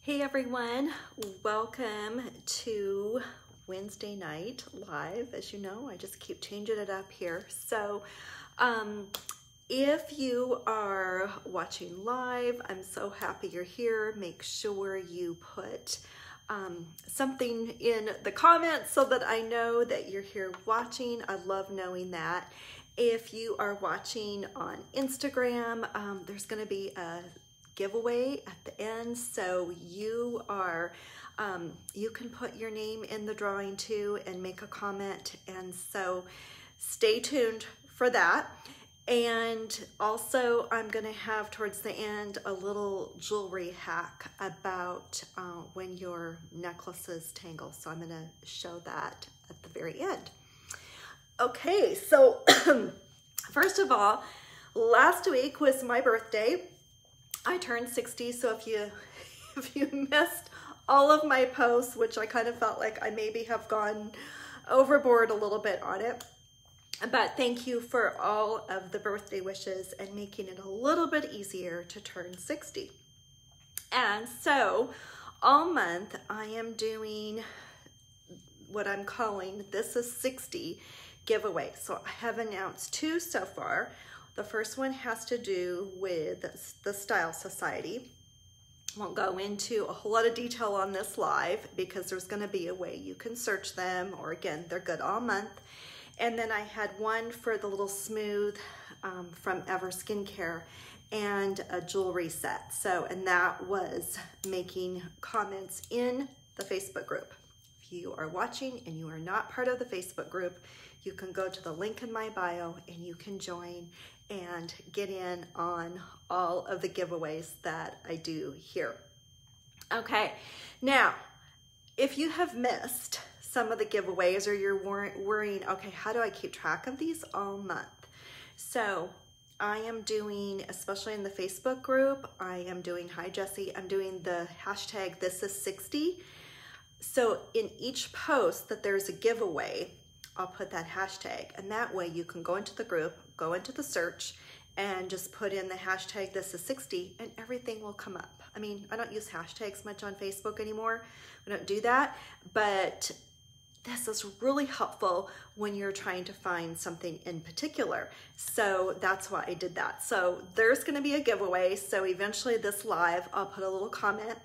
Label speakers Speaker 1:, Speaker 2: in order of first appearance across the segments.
Speaker 1: Hey everyone, welcome to Wednesday night live. As you know, I just keep changing it up here. So if you are watching live, I'm so happy you're here. Make sure you put something in the comments so that I know that you're here watching. I love knowing that. If you are watching on Instagram, there's going to be a giveaway at the end, so you can put your name in the drawing too and make a comment, and so stay tuned for that. And also I'm gonna have towards the end a little jewelry hack about when your necklaces tangle, so I'm gonna show that at the very end. Okay, so first of all, last week was my birthday. I turned 60, so if you missed all of my posts, which I kind of felt like I maybe have gone overboard a little bit on it, but thank you for all of the birthday wishes and making it a little bit easier to turn 60. And so all month I am doing what I'm calling This Is 60 giveaway. So I have announced 2 so far. The first one has to do with the Style Society. Won't go into a whole lot of detail on this live because there's going to be a way you can search them, or again, they're good all month. And then I had one for the little smooth from Ever Skincare and a jewelry set. So, and that was making comments in the Facebook group. If you are watching and you are not part of the Facebook group, you can go to the link in my bio and you can join and get in on all of the giveaways that I do here. Okay, now, if you have missed some of the giveaways or you're worrying, okay, how do I keep track of these all month? So I am doing, especially in the Facebook group, I am doing, hi Jessie, I'm doing the hashtag This Is 60. So in each post that there's a giveaway, I'll put that hashtag, and that way you can go into the group, go into the search, and just put in the hashtag This Is 60 and everything will come up. I mean, I don't use hashtags much on Facebook anymore. I don't do that, but this is really helpful when you're trying to find something in particular. So that's why I did that. So there's gonna be a giveaway. So eventually this live, I'll put a little comment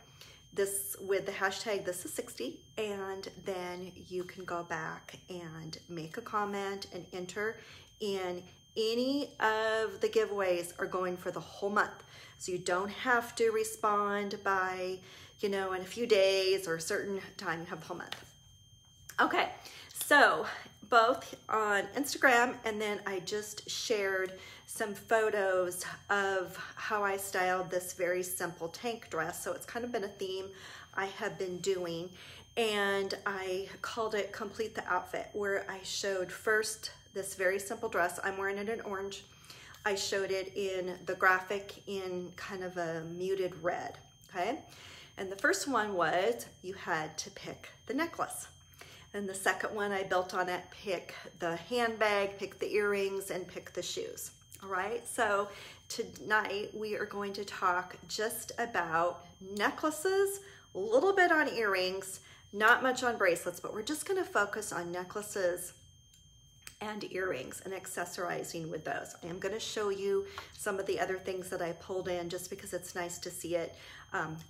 Speaker 1: this with the hashtag This Is 60, and then you can go back and make a comment and enter in. Any of the giveaways are going for the whole month, so you don't have to respond by, in a few days or a certain time. You have the whole month. Okay, so both on Instagram, and then I just shared some photos of how I styled this very simple tank dress. So it's kind of been a theme I have been doing, and I called it Complete the Outfit, where I showed first this very simple dress. I'm wearing it in orange. I showed it in the graphic in kind of a muted red, okay? And the first one was you had to pick the necklace. And the second one I built on it, pick the handbag, pick the earrings, and pick the shoes. All right, so tonight we are going to talk just about necklaces, a little bit on earrings, not much on bracelets, but we're just gonna focus on necklaces and earrings and accessorizing with those. I am gonna show you some of the other things that I pulled in just because it's nice to see it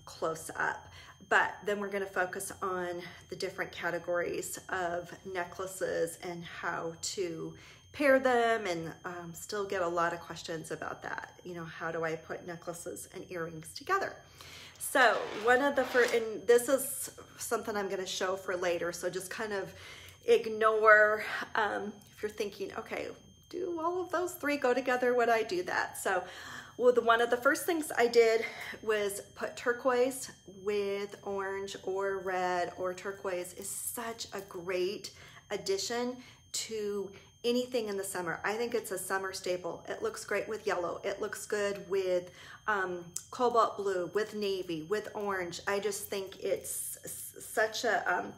Speaker 1: close up. But then we're gonna focus on the different categories of necklaces and how to pair them, and still get a lot of questions about that. How do I put necklaces and earrings together? So one of the first, and this is something I'm gonna show for later, so just kind of ignore if you're thinking, okay, do all of those 3 go together? Would I do that? So one of the first things I did was put turquoise with orange or red, or turquoise is such a great addition to anything in the summer. I think it's a summer staple. It looks great with yellow. It looks good with cobalt blue, with navy, with orange. I just think it's such a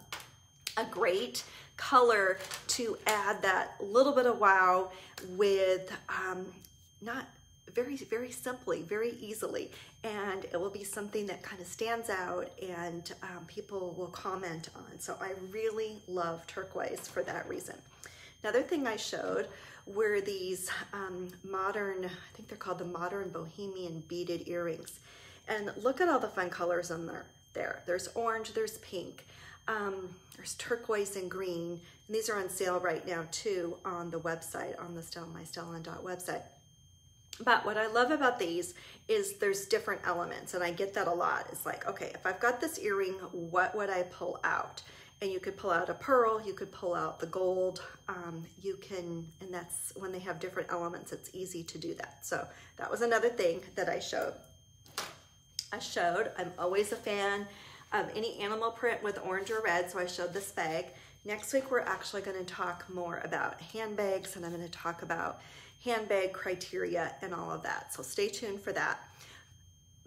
Speaker 1: great color to add that little bit of wow with not very, very simply, very easily, and it will be something that kind of stands out and people will comment on. So I really love turquoise for that reason. Another thing I showed were these modern, I think they're called the modern Bohemian beaded earrings. And look at all the fun colors in there. There's orange, there's pink, there's turquoise and green. And these are on sale right now too on the website, on the mystellan.com website. But what I love about these is there's different elements, and I get that a lot. It's like, okay, if I've got this earring, what would I pull out? And you could pull out a pearl, you could pull out the gold, and that's when they have different elements, it's easy to do that. So that was another thing that I showed. I'm always a fan of any animal print with orange or red, so I showed this bag. Next week, we're actually gonna talk more about handbags, and I'm gonna talk about handbag criteria and all of that. So stay tuned for that.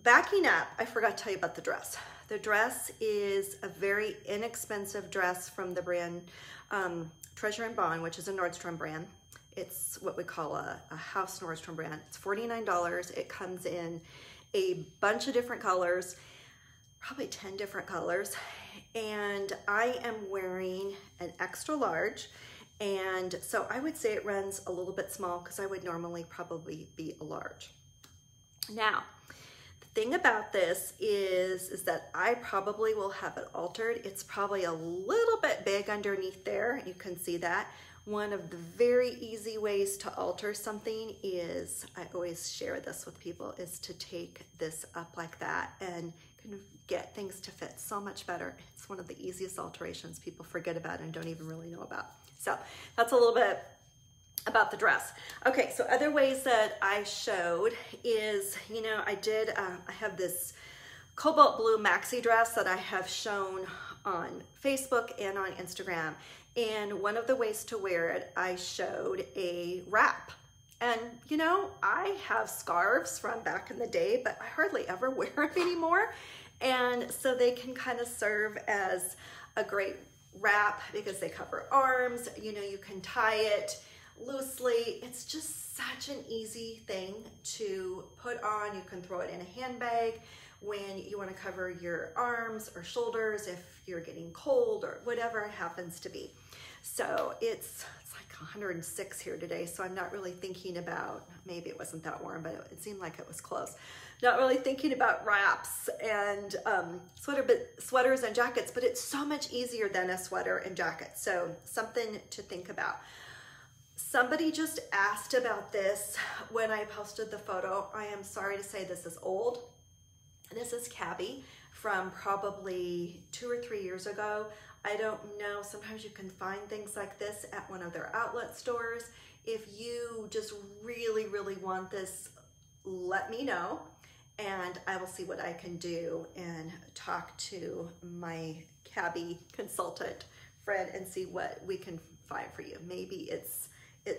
Speaker 1: Backing up, I forgot to tell you about the dress. The dress is a very inexpensive dress from the brand Treasure and Bond, which is a Nordstrom brand. It's what we call a house Nordstrom brand. It's $49. It comes in a bunch of different colors, probably 10 different colors. And I am wearing an extra large. And so I would say it runs a little bit small because I would normally probably be a large. Now, the thing about this is that I probably will have it altered. It's probably a little bit big underneath there. You can see that. One of the very easy ways to alter something is, I always share this with people, is to take this up like that and kind of get things to fit so much better. It's one of the easiest alterations people forget about and don't even really know about. So that's a little bit about the dress. Okay, so other ways that I showed is, you know, I have this cobalt blue maxi dress that I have shown on Facebook and on Instagram. And one of the ways to wear it, I showed a wrap. And, you know, I have scarves from back in the day, but I hardly ever wear them anymore. And so they can kind of serve as a great wrap because they cover arms. You know, you can tie it loosely. It's just such an easy thing to put on. You can throw it in a handbag when you want to cover your arms or shoulders if you're getting cold or whatever it happens to be. So it's like 106 here today, so I'm not really thinking about, maybe it wasn't that warm, but it seemed like it was close. Not really thinking about wraps and sweaters and jackets, but it's so much easier than a sweater and jacket. So something to think about. Somebody just asked about this when I posted the photo. I am sorry to say this is old. This is Cabby from probably 2 or 3 years ago. I don't know, sometimes you can find things like this at one of their outlet stores. If you just really, really want this, let me know and I will see what I can do and talk to my Cabby consultant, Fred, and see what we can find for you. Maybe it's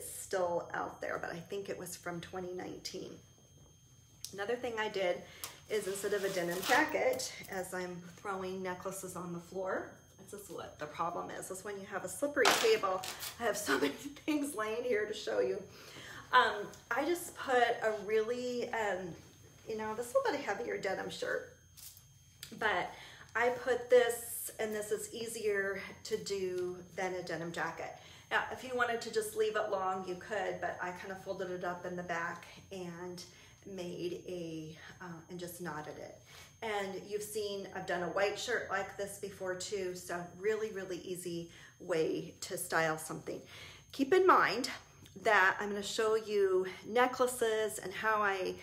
Speaker 1: still out there, but I think it was from 2019. Another thing I did is, instead of a denim jacket, as I'm throwing necklaces on the floor, this is what the problem is when you have a slippery table. I have so many things laying here to show you. I just put a really, you know, this is a little bit heavier denim shirt, but I put this, and this is easier to do than a denim jacket. Now, if you wanted to just leave it long, you could, but I kind of folded it up in the back and made and just knotted it. And you've seen, I've done a white shirt like this before too, so really, really easy way to style something. Keep in mind that I'm going to show you necklaces and how I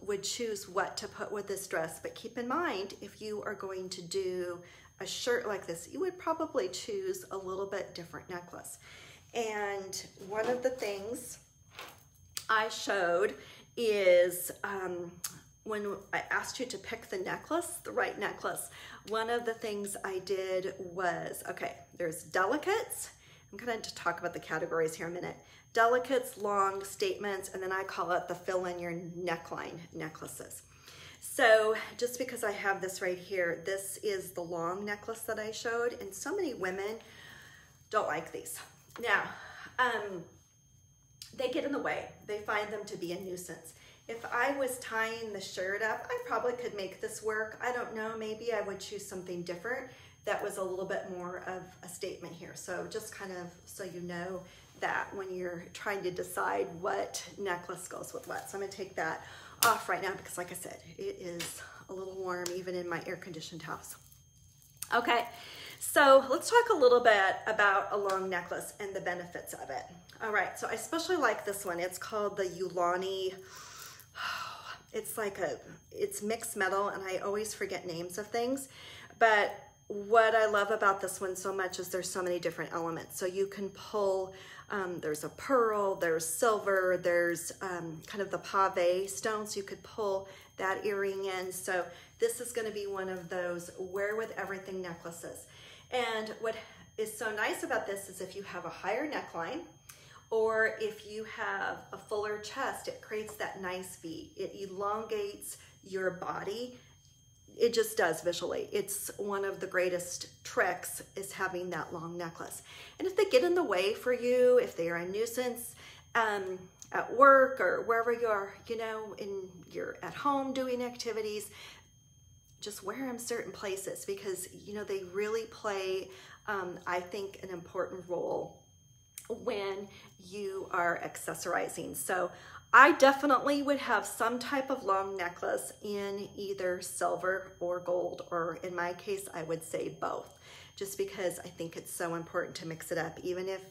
Speaker 1: would choose what to put with this dress, but keep in mind, if you are going to do a shirt like this, you would probably choose a little bit different necklace. And one of the things I showed is when I asked you to pick the necklace, the right necklace, one of the things I did was, okay, there's delicates. I'm going to talk about the categories here in a minute. Delicates, long, statements, and then I call it the fill in your neckline necklaces. So just because I have this right here, this is the long necklace that I showed, and so many women don't like these. Now, they get in the way. They find them to be a nuisance. If I was tying the shirt up, I probably could make this work. I don't know, maybe I would choose something different that was a little bit more of a statement here. So just kind of so you know that when you're trying to decide what necklace goes with what. So I'm gonna take that off right now because like I said, it is a little warm even in my air-conditioned house. Okay, so let's talk a little bit about a long necklace and the benefits of it. All right, so I especially like this one. It's called the Ulani. It's mixed metal, and I always forget names of things, but what I love about this one so much is there's so many different elements. So you can pull, there's a pearl, there's silver, there's kind of the pave stones. You could pull that earring in. So this is going to be one of those wear with everything necklaces. And what is so nice about this is if you have a higher neckline, or if you have a fuller chest, it creates that nice V. It elongates your body. It just does visually. It's one of the greatest tricks is having that long necklace. And if they get in the way for you, if they are a nuisance at work or wherever you are, you know, you're at home doing activities, just wear them certain places because, you know, they really play, I think, an important role when you are accessorizing. So I definitely would have some type of long necklace in either silver or gold, or in my case, I would say both, just because I think it's so important to mix it up. Even if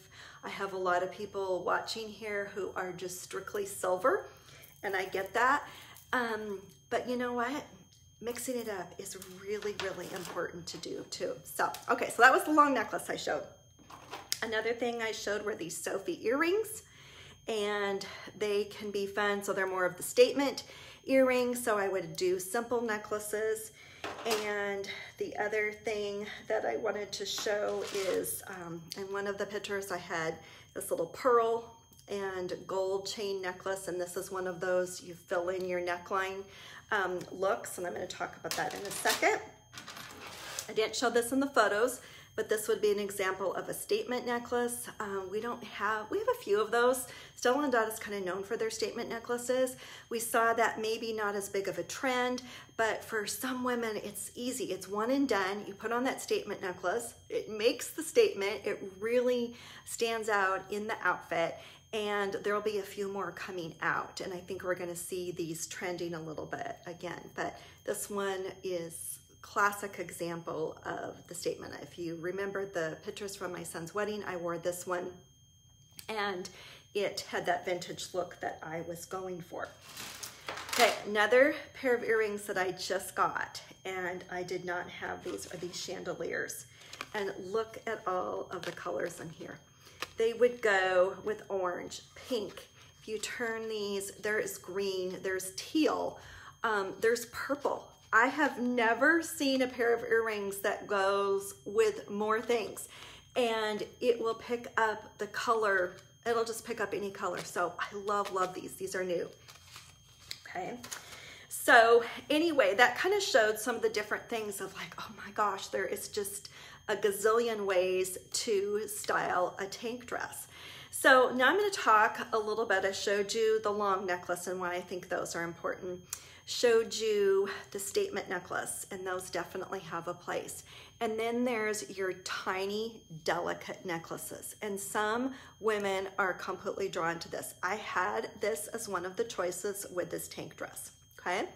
Speaker 1: I have a lot of people watching here who are just strictly silver, and I get that, but you know what? Mixing it up is really, really important to do too. So, okay, so that was the long necklace I showed. Another thing I showed were these Sophie earrings, and they can be fun. So they're more of the statement earrings. So I would do simple necklaces. And the other thing that I wanted to show is, in one of the pictures I had this little pearl and gold chain necklace. And this is one of those you fill in your neckline looks. And I'm going to talk about that in a second. I didn't show this in the photos, but this would be an example of a statement necklace. We have a few of those. Stella & Dot is kind of known for their statement necklaces. We saw that maybe not as big of a trend, but for some women, it's easy. It's one and done. You put on that statement necklace. It makes the statement. It really stands out in the outfit, and there'll be a few more coming out. And I think we're gonna see these trending a little bit again, but this one is classic example of the statement. If you remember the pictures from my son's wedding, I wore this one and it had that vintage look that I was going for. Okay, another pair of earrings that I just got, and I did not have these, are these chandeliers. And look at all of the colors in here. They would go with orange, pink. If you turn these, there is green, there's teal, there's purple. I have never seen a pair of earrings that goes with more things, and it will pick up the color. It'll just pick up any color. So I love these. These are new. Okay. So anyway, that kind of showed some of the different things of like, oh my gosh, there is just a gazillion ways to style a tank dress. So now I'm going to talk a little bit. I showed you the long necklace and why I think those are important. Showed you the statement necklace, and those definitely have a place. And then there's your tiny, delicate necklaces. And some women are completely drawn to this. I had this as one of the choices with this tank dress, okay?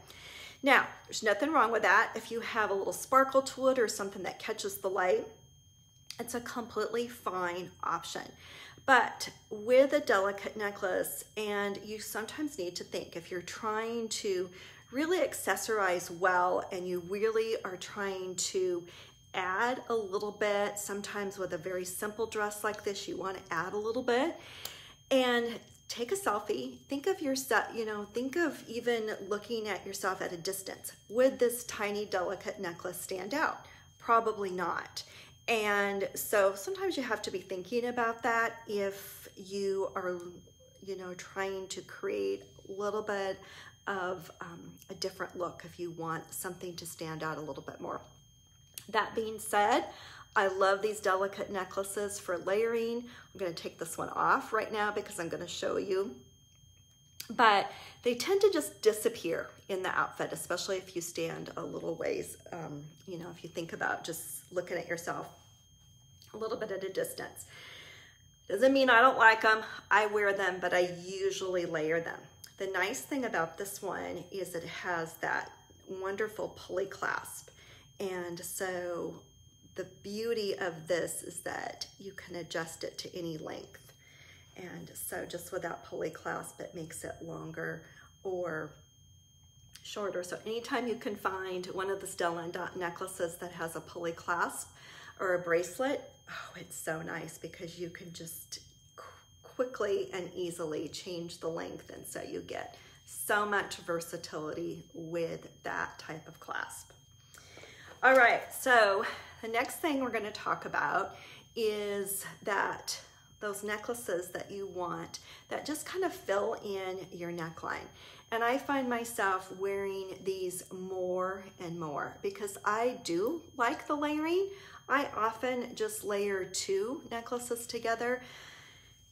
Speaker 1: Now, there's nothing wrong with that. If you have a little sparkle to it or something that catches the light, it's a completely fine option. But with a delicate necklace, and you sometimes need to think, if you're trying to really accessorize well and you really are trying to add a little bit, sometimes with a very simple dress like this, you want to add a little bit, and take a selfie. Think of yourself, you know, think of even looking at yourself at a distance. Would this tiny, delicate necklace stand out? Probably not. And so sometimes you have to be thinking about that if you are, you know, trying to create a little bit of a different look, if you want something to stand out a little bit more. That being said, I love these delicate necklaces for layering. I'm going to take this one off right now because I'm going to show you but they tend to just disappear in the outfit, especially if you stand a little ways, you know, if you think about just looking at yourself a little bit at a distance. Doesn't mean I don't like them. I wear them, but I usually layer them. The nice thing about this one is it has that wonderful pulley clasp. And so the beauty of this is that you can adjust it to any length. And so just with that pulley clasp, it makes it longer or shorter. So anytime you can find one of the Stella and Dot necklaces that has a pulley clasp or a bracelet, oh, it's so nice because you can just quickly and easily change the length. And so you get so much versatility with that type of clasp. All right, so the next thing we're going to talk about is that those necklaces that you want that just kind of fill in your neckline. And I find myself wearing these more and more because I do like the layering. I often just layer 2 necklaces together.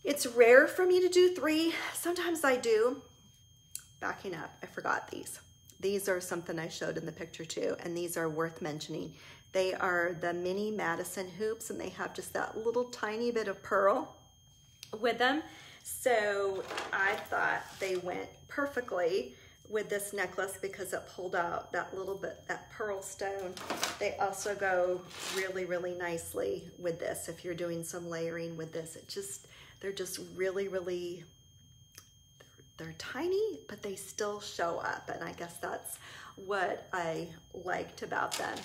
Speaker 1: It's rare for me to do 3. Sometimes I do. Backing up, I forgot these. These are something I showed in the picture too, and these are worth mentioning. They are the mini Madison hoops, and they have just that little tiny bit of pearl with them. So I thought they went perfectly with this necklace because it pulled out that little bit, that pearl stone. They also go really, really nicely with this. If you're doing some layering with this, they're just really, really, they're tiny, but they still show up. And I guess that's what I liked about them.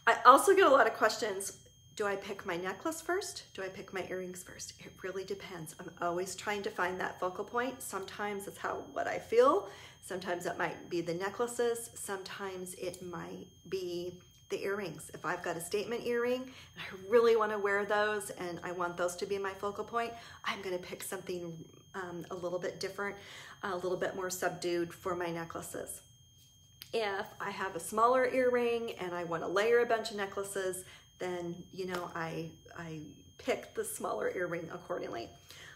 Speaker 1: I also get a lot of questions. Do I pick my necklace first? Do I pick my earrings first? It really depends. I'm always trying to find that focal point. Sometimes it's what I feel. Sometimes it might be the necklaces. Sometimes it might be the earrings. If I've got a statement earring and I really want to wear those and I want those to be my focal point, I'm going to pick something a little bit different, a little bit more subdued for my necklaces. If I have a smaller earring and I want to layer a bunch of necklaces, then, you know, I pick the smaller earring accordingly.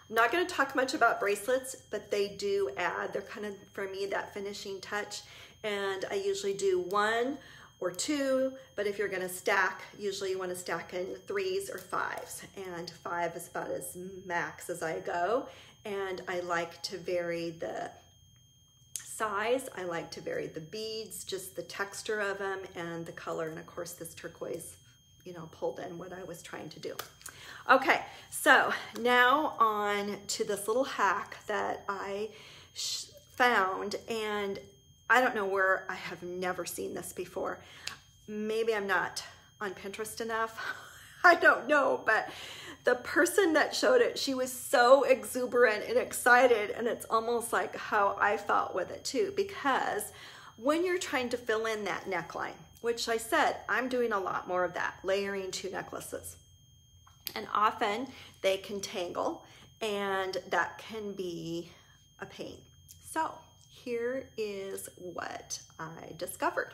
Speaker 1: I'm not going to talk much about bracelets, but they do add, they're kind of, for me, that finishing touch. And I usually do 1 or 2, but if you're going to stack, usually you want to stack in 3s or 5s. And 5 is about as max as I go. And I like to vary the size. I like to vary the beads, just the texture of them and the color. And of course, this turquoise, you know, pulled in what I was trying to do. Okay, so now on to this little hack that I found, and I don't know where, I have never seen this before. Maybe I'm not on Pinterest enough. I don't know, but the person that showed it, she was so exuberant and excited, and it's almost like how I felt with it too, because when you're trying to fill in that neckline, which I said, I'm doing a lot more of that, layering 2 necklaces. And often they can tangle, and that can be a pain. So here is what I discovered.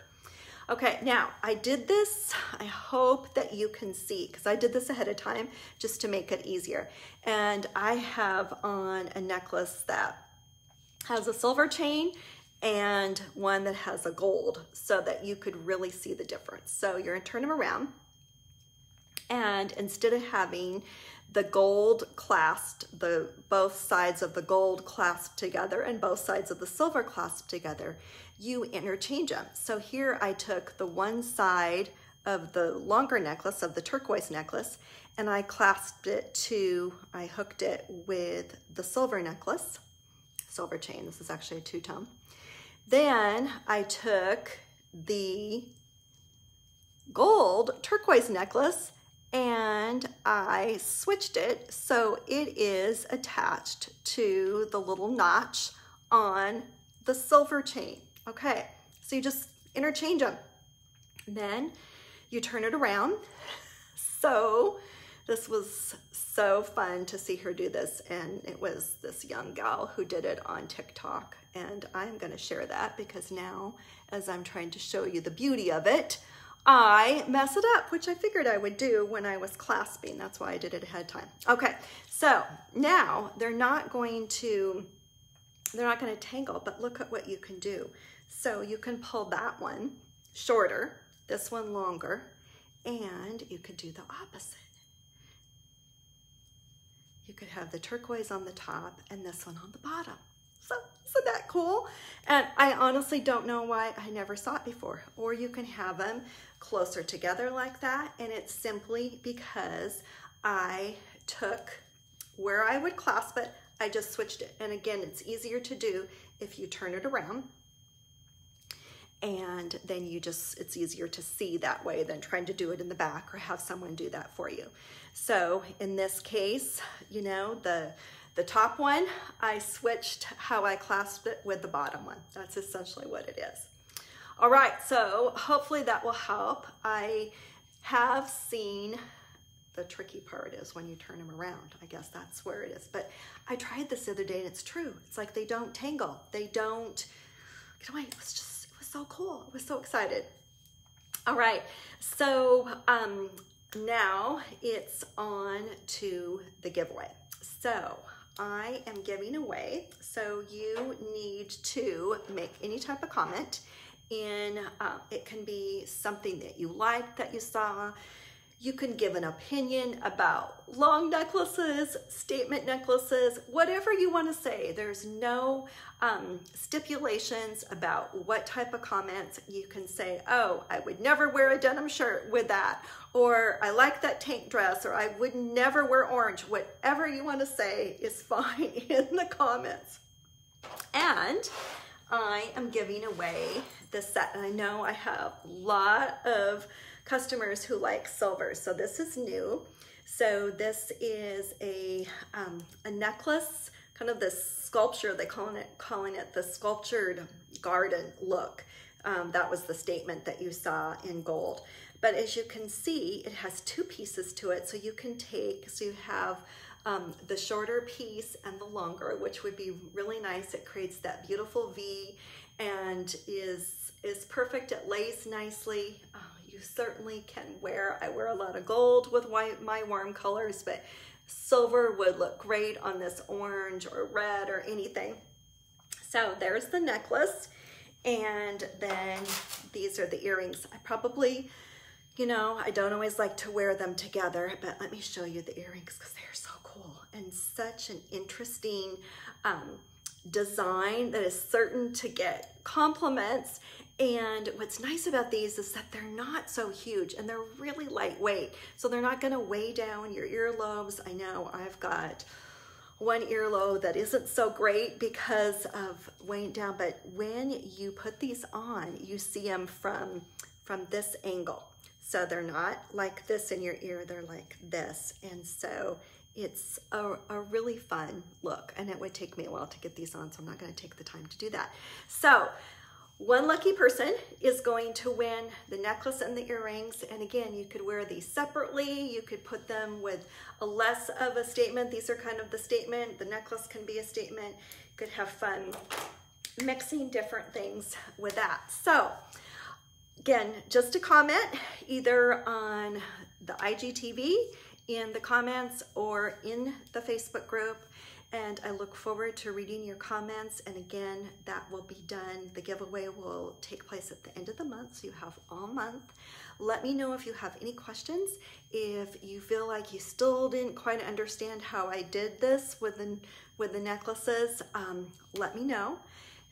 Speaker 1: Okay, now I did this, I hope that you can see, because I did this ahead of time just to make it easier. And I have on a necklace that has a silver chain and one that has a gold, so that you could really see the difference. So you're gonna turn them around, and instead of having the gold clasped, both sides of the gold clasped together and both sides of the silver clasped together, you interchange them. So here I took the one side of the longer necklace, of the turquoise necklace, and I clasped it to, I hooked it with the silver necklace, silver chain. This is actually a 2-tone. Then I took the gold turquoise necklace and I switched it so it is attached to the little notch on the silver chain. Okay, so you just interchange them. Then you turn it around. So this was so fun to see her do this, and it was this young gal who did it on TikTok, and I'm going to share that because now, as I'm trying to show you the beauty of it, I mess it up, which I figured I would do when I was clasping. That's why I did it ahead of time. Okay, so now they're not going to they're not going to tangle, but look at what you can do. So you can pull that one shorter, this one longer, and you could do the opposite. You could have the turquoise on the top and this one on the bottom. So isn't that cool? And I honestly don't know why I never saw it before. Or you can have them closer together like that, and it's simply because I took where I would clasp it, I just switched it. And again, it's easier to do if you turn it around, and then it's easier to see that way than trying to do it in the back or have someone do that for you. So in this case, you know, the top one, I switched how I clasped it with the bottom one. That's essentially what it is. All right, so hopefully that will help. I have seen, the tricky part is when you turn them around. I guess that's where it is. But I tried this the other day and it's true. It's like they don't tangle. They don't get away. It was so cool. I was so excited. All right, so now it's on to the giveaway. So I am giving away, so you need to make any type of comment in, it can be something that you liked that you saw. You can give an opinion about long necklaces, statement necklaces, whatever you want to say. There's no stipulations about what type of comments. You can say, oh, I would never wear a denim shirt with that, or I like that tank dress, or I would never wear orange. Whatever you want to say is fine in the comments. And I am giving away this set, and I know I have a lot of customers who like silver, so this is new. So this is a necklace, kind of this sculpture, they calling it the sculptured garden look. That was the statement that you saw in gold. But as you can see, it has two pieces to it, so you can take, so you have the shorter piece and the longer, which would be really nice. It creates that beautiful V and is perfect. It lays nicely. You certainly can wear, I wear a lot of gold with my warm colors, but silver would look great on this orange or red or anything. So there's the necklace, and then these are the earrings. I probably, you know, I don't always like to wear them together, but let me show you the earrings because they're so cool and such an interesting design that is certain to get compliments. And what's nice about these is that they're not so huge and they're really lightweight. So they're not gonna weigh down your earlobes. I know I've got one earlobe that isn't so great because of weighing down, but when you put these on, you see them from this angle. So they're not like this in your ear, they're like this. And so it's a really fun look, and it would take me a while to get these on, so I'm not gonna take the time to do that. So one lucky person is going to win the necklace and the earrings. And again, you could wear these separately. You could put them with a less of a statement. These are kind of the statement. The necklace can be a statement. You could have fun mixing different things with that. So again, just a comment either on the IGTV in the comments or in the Facebook group. And I look forward to reading your comments. And again, that will be done. The giveaway will take place at the end of the month, so you have all month. Let me know if you have any questions. If you feel like you still didn't quite understand how I did this with the necklaces, let me know.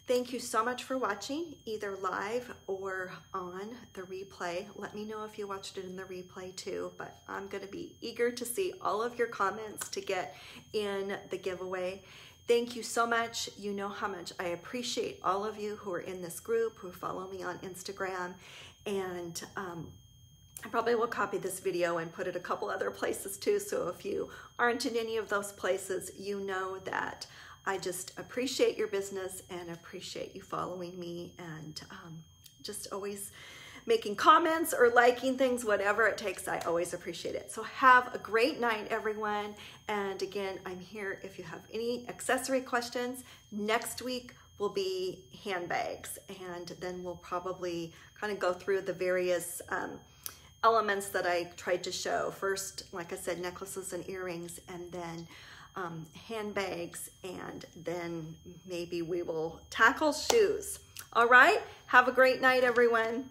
Speaker 1: Thank you so much for watching, either live or on the replay. Let me know if you watched it in the replay too, but I'm gonna be eager to see all of your comments to get in the giveaway. Thank you so much. You know how much I appreciate all of you who are in this group, who follow me on Instagram, and I probably will copy this video and put it a couple other places too, so if you aren't in any of those places, you know that I just appreciate your business and appreciate you following me and just always making comments or liking things, whatever it takes, I always appreciate it. So have a great night, everyone. And again, I'm here if you have any accessory questions. Next week will be handbags, and then we'll probably kind of go through the various elements that I tried to show. First, like I said, necklaces and earrings, and then handbags, and then maybe we will tackle shoes. All right, have a great night, everyone.